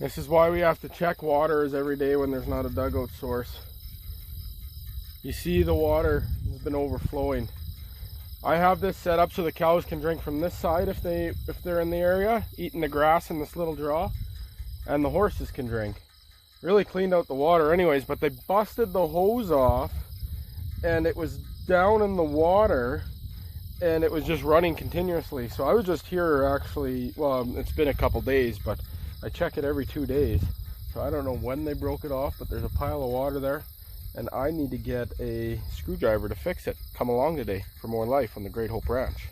This is why we have to check waters every day when there's not a dugout source. You see the water has been overflowing. I have this set up so the cows can drink from this side if they're in the area, eating the grass in this little draw, and the horses can drink. Really cleaned out the water anyways, but they busted the hose off and it was down in the water and it was just running continuously. So I was just here actually, well, it's been a couple days, but I check it every 2 days. So I don't know when they broke it off, but there's a pile of water there. And I need to get a screwdriver to fix it. Come along today for more life on the Great Hope Ranch.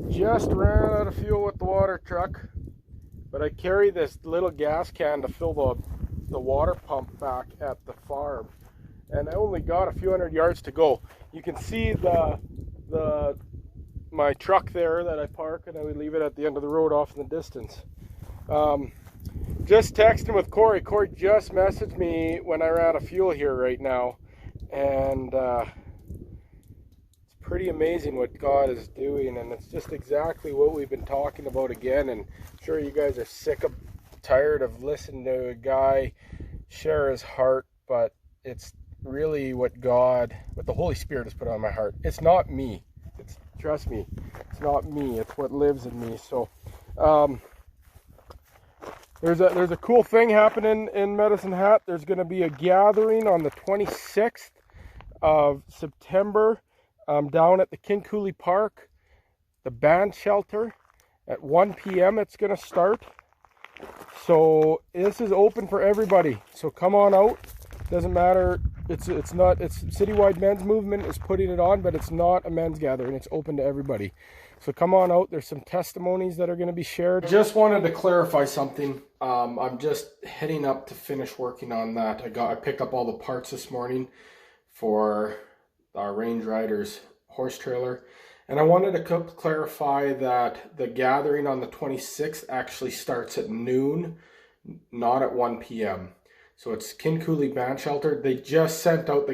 Just ran out of fuel with the water truck, but I carry this little gas can to fill the water pump back at the farm, and I only got a few hundred yards to go. You can see my truck there that I park, and I would leave it at the end of the road off in the distance. Just texting with Corey. Corey just messaged me when I ran out of fuel here right now, and pretty amazing what God is doing, and it's just exactly what we've been talking about again. And I'm sure you guys are tired of listening to a guy share his heart, but it's really what the Holy Spirit has put on my heart. It's not me. Trust me, it's not me. It's what lives in me. So there's a cool thing happening in Medicine Hat. There's going to be a gathering on the 26th of September. Down at the Kincooley Park, the band shelter, at 1 p.m. it's going to start. So this is open for everybody. So come on out. Doesn't matter. It's Citywide Men's Movement is putting it on, but it's not a men's gathering. It's open to everybody. So come on out. There's some testimonies that are going to be shared. Just wanted to clarify something. I'm just heading up to finish working on that. I picked up all the parts this morning for our Range Riders horse trailer, and I wanted to clarify that the gathering on the 26th actually starts at noon, not at 1 p.m. So it's Kincooley Band Shelter. They just sent out,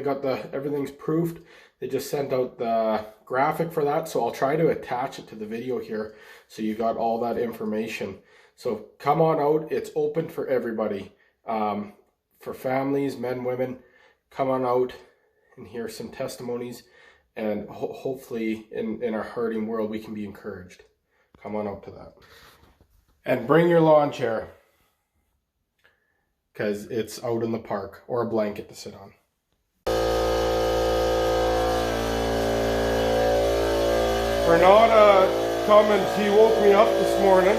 everything's proofed. They just sent out the graphic for that, so I'll try to attach it to the video here so you got all that information. So come on out. It's open for everybody, for families, men, women. Come on out and hear some testimonies, and hopefully in our hurting world we can be encouraged. Come on out to that. And bring your lawn chair, because it's out in the park, or a blanket to sit on. Renata Cummins, he woke me up this morning,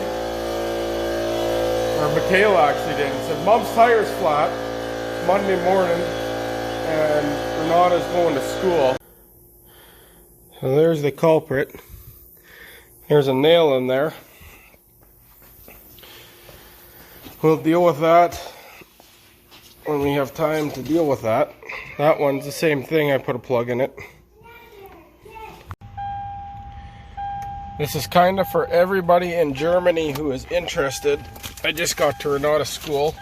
or Michaela actually did, and said, Mom's tire's flat. It's Monday morning, and Renata's going to school. So there's the culprit. There's a nail in there. We'll deal with that when we have time to deal with that. That one's the same thing. I put a plug in it. This is kind of for everybody in Germany who is interested. I just got to Renata's school.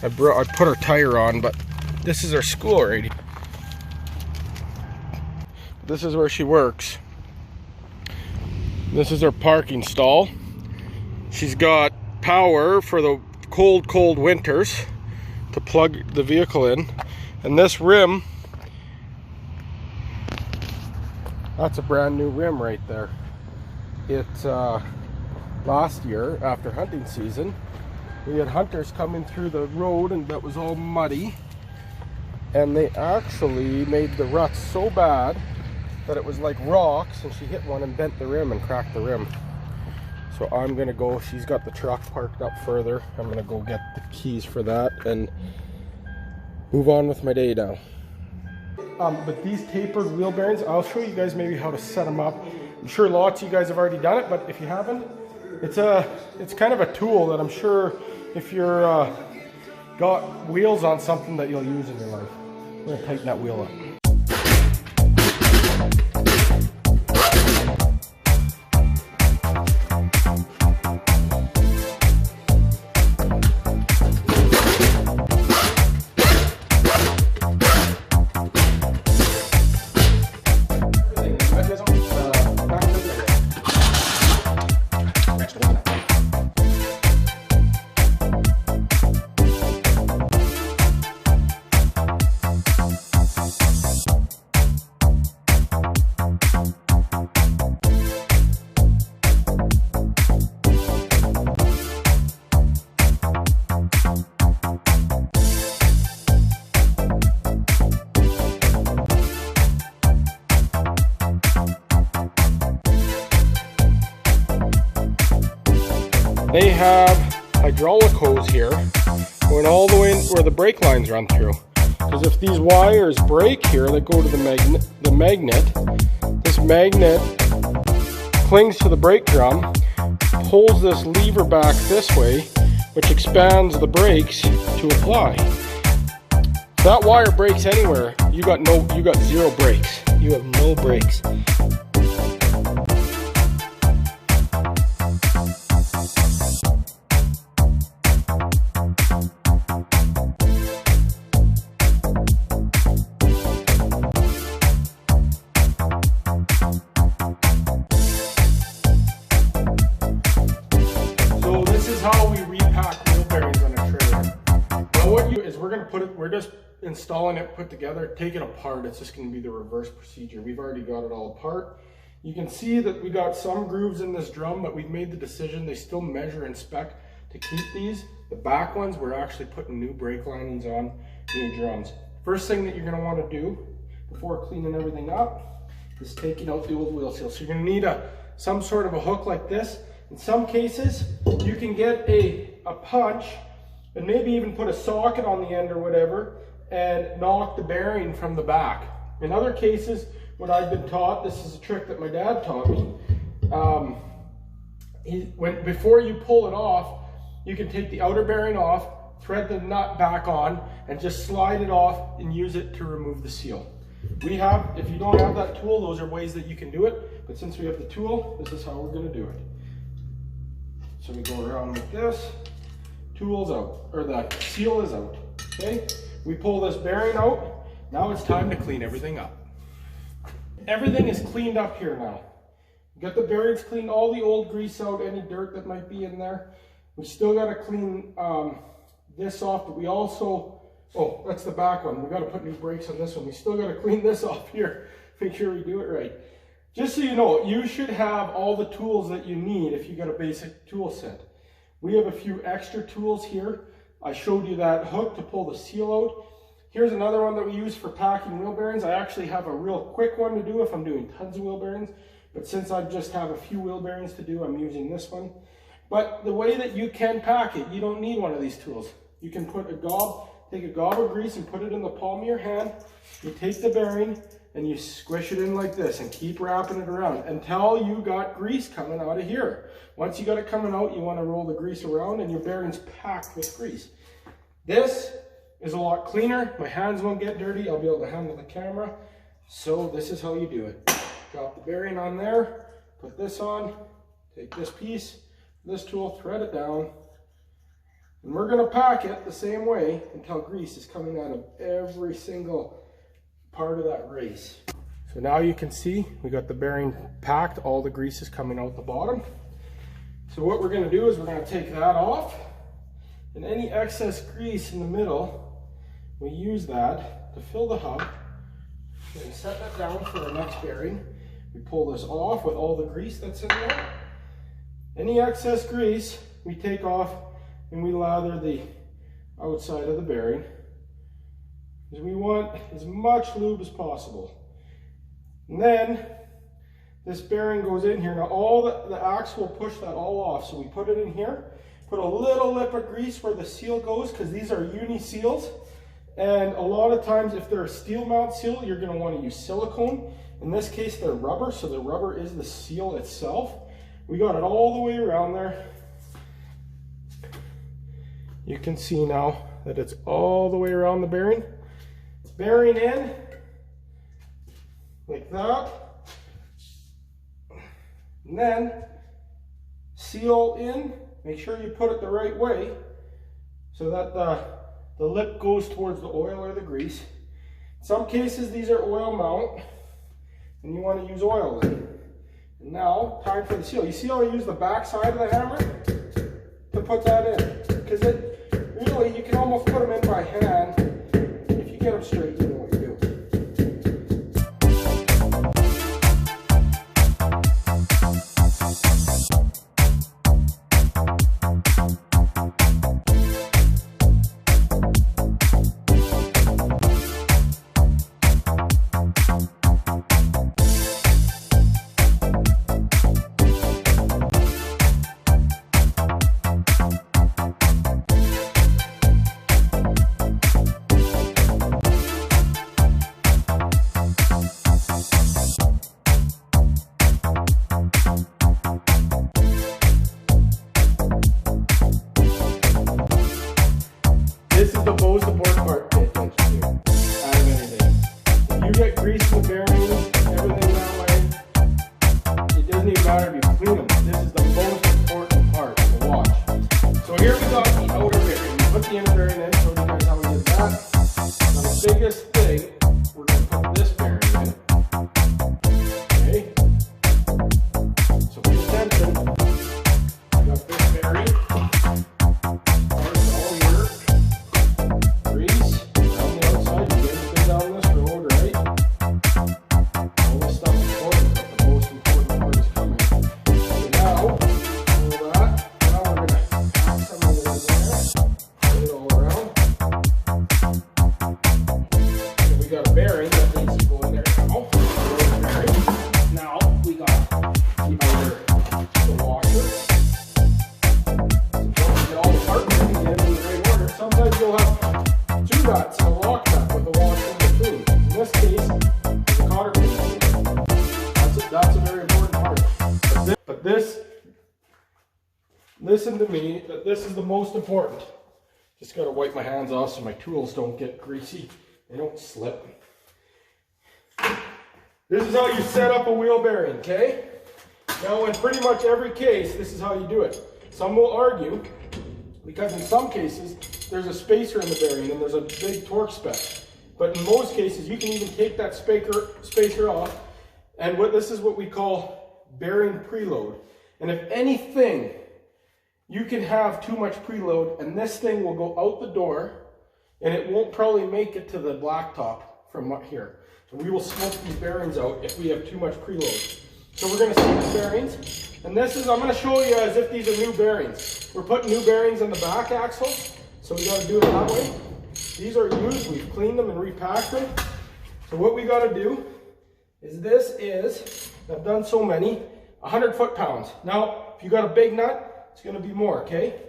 I put her tire on, but this is her school already. This is where she works. This is her parking stall. She's got power for the cold winters to plug the vehicle in. And this rim, that's a brand new rim right there. It's last year after hunting season, we had hunters coming through the road and that was all muddy. And they actually made the ruts so bad that it was like rocks, and she hit one and bent the rim and cracked the rim. So I'm gonna go, she's got the truck parked up further. I'm gonna go get the keys for that and move on with my day now. But these tapered wheel bearings, I'll show you guys maybe how to set them up. I'm sure lots of you guys have already done it, but if you haven't, It's kind of a tool that I'm sure if you're got wheels on something that you'll use in your life. I'm gonna tighten that wheel up. They have hydraulic hose here going all the way in where the brake lines run through. Because if these wires break here that go to the magnet, this magnet clings to the brake drum, pulls this lever back this way, which expands the brakes to apply. If that wire breaks anywhere, you got zero brakes. You have no brakes. How we repack wheel bearings on a trailer. Now what you is we're just installing it put together, take it apart. It's just going to be the reverse procedure. We've already got it all apart. You can see that we got some grooves in this drum, but we've made the decision they still measure and spec to keep these. The back ones we're actually putting new brake linings on, new drums. First thing that you're going to want to do before cleaning everything up is taking out the old wheel seal. So you're going to need some sort of a hook like this. In some cases, you can get a punch and maybe even put a socket on the end or whatever and knock the bearing from the back. In other cases, what I've been taught, this is a trick that my dad taught me, before you pull it off, you can take the outer bearing off, thread the nut back on, and just slide it off and use it to remove the seal. If you don't have that tool, those are ways that you can do it, but since we have the tool, this is how we're going to do it. So we go around like this, tool's out, or the seal is out, okay? We pull this bearing out, now it's time to clean everything up. Everything is cleaned up here now. Get the bearings cleaned, all the old grease out, any dirt that might be in there. We still got to clean this off, but we also, oh, that's the back one. We got to put new brakes on this one. We still got to clean this off here, make sure we do it right. Just so you know, you should have all the tools that you need if you got a basic tool set. We have a few extra tools here. I showed you that hook to pull the seal out. Here's another one that we use for packing wheel bearings. I actually have a real quick one to do if I'm doing tons of wheel bearings, but since I just have a few wheel bearings to do, I'm using this one. But the way that you can pack it, you don't need one of these tools. You can put take a gob of grease and put it in the palm of your hand. You take the bearing and you squish it in like this and keep wrapping it around until you got grease coming out of here. Once you got it coming out, you want to roll the grease around and your bearing's packed with grease. This is a lot cleaner. My hands won't get dirty. I'll be able to handle the camera. So this is how you do it. Drop the bearing on there, put this on, take this piece, this tool, thread it down, and we're going to pack it the same way until grease is coming out of every single part of that race. So now you can see we got the bearing packed, all the grease is coming out the bottom. So what we're going to do is we're going to take that off, and any excess grease in the middle, we use that to fill the hub. And set that down for our next bearing. We pull this off with all the grease that's in there. Any excess grease we take off and we lather the outside of the bearing. Because we want as much lube as possible. And then this bearing goes in here. Now all the axe will push that all off. So we put it in here, put a little lip of grease where the seal goes, because these are uni seals. And a lot of times if they're a steel mount seal, you're going to want to use silicone. In this case they're rubber, so the rubber is the seal itself. We got it all the way around there. You can see now that it's all the way around the bearing. Bearing in, like that. And then seal in, make sure you put it the right way so that the lip goes towards the oil or the grease. In some cases these are oil mount and you want to use oil in. And now, time for the seal. You see how I use the back side of the hammer to put that in? Because really, you can almost put them in by hand. If you get them straight, you know what you're doing. This is the most important part to pay attention to out of anything. If you get grease in the bearings, everything that way, it doesn't even matter if you clean them. This is the most important part to watch. So here we got the outer bearing. We put the inner bearing in, show you guys how we did that. Now the biggest thing, we're going to put this bearing in. Okay? So pay attention. We got this bearing. That's a very important part. But this, listen to me, that this is the most important. Just got to wipe my hands off so my tools don't get greasy. They don't slip. This is how you set up a wheel bearing, okay? Now in pretty much every case, this is how you do it. Some will argue, because in some cases, there's a spacer in the bearing and there's a big torque spec. But in most cases, you can even take that spacer off. And this is what we call bearing preload. And if anything, you can have too much preload and this thing will go out the door and it won't probably make it to the blacktop from up here. So we will smoke these bearings out if we have too much preload. So we're going to see the bearings. And this is, I'm going to show you as if these are new bearings. We're putting new bearings in the back axle. So we got to do it that way. These are used, we've cleaned them and repacked them. So what we got to do is I've done so many, 100 foot-pounds. Now, if you got a big nut, it's going to be more, okay?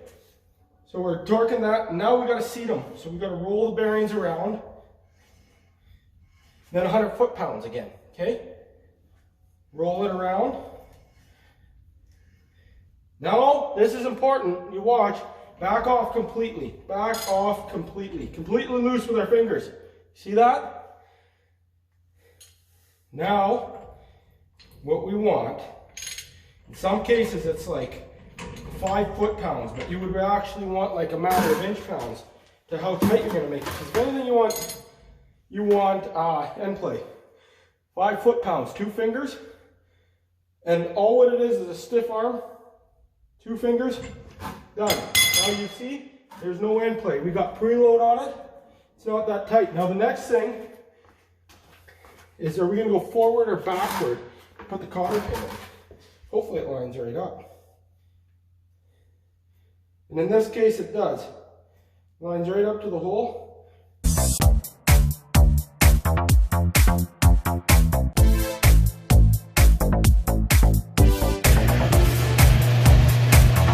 So we're torquing that, and now we got to seat them. So we got to roll the bearings around, then 100 foot-pounds again, okay? Roll it around. Now, this is important, you watch, back off completely, completely loose with our fingers. See that? Now, what we want, in some cases it's like 5 foot-pounds, but you would actually want like a matter of inch-pounds to how tight you're going to make it. Because if anything you want end play. 5 foot-pounds, 2 fingers, and all what it is a stiff arm, 2 fingers, done. Now you see, there's no end play. We got preload on it. It's not that tight. Now the next thing is, are we going to go forward or backward? Put the cotter pin in. Hopefully it lines right up. And in this case it does. Lines right up to the hole.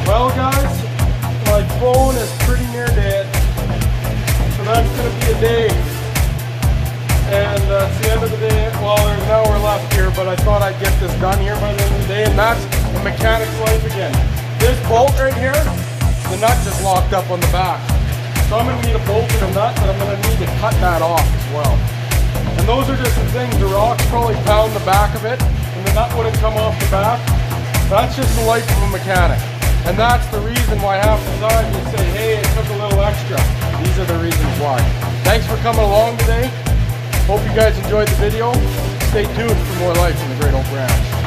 Well guys, my phone is pretty near dead. So that's going to be a day. And it's the end of the day. Well, there's an hour left here, but I thought I'd get this done here by the end of the day, and that's a mechanic's life again. This bolt right here, the nut just locked up on the back. So I'm going to need a bolt and a nut, but I'm going to need to cut that off as well. And those are just the things. The rocks probably pound the back of it, and the nut wouldn't come off the back. That's just the life of a mechanic. And that's the reason why half the time you say, hey, it took a little extra. These are the reasons why. Thanks for coming along today. Hope you guys enjoyed the video. Stay tuned for more life in the Great Oak Ranch.